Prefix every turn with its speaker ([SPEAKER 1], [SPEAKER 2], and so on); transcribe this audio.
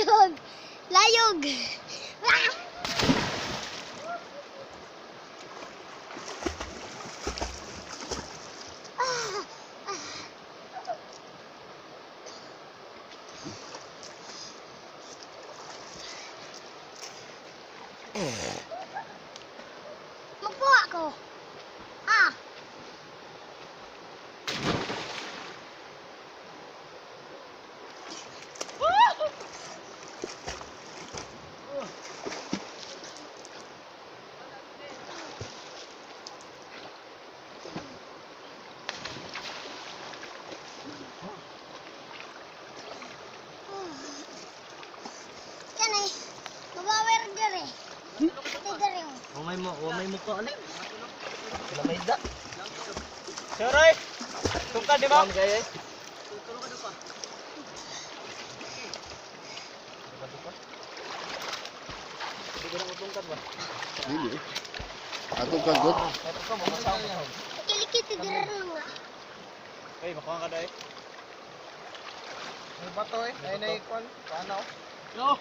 [SPEAKER 1] Layog! Layog! Magpuha ko. Ah. Kanay, mabawer dire. Dire mo.
[SPEAKER 2] Wamay mo ka alin. Sila may da. Saray. Tungkad di ba? Gaya. Tungkad ba?
[SPEAKER 3] Dili. Atong kagot.
[SPEAKER 1] Kilikit dire lang nga.
[SPEAKER 2] Hey, makuha ka dai. May bato eh. Ay na ikon. Paano? Yo.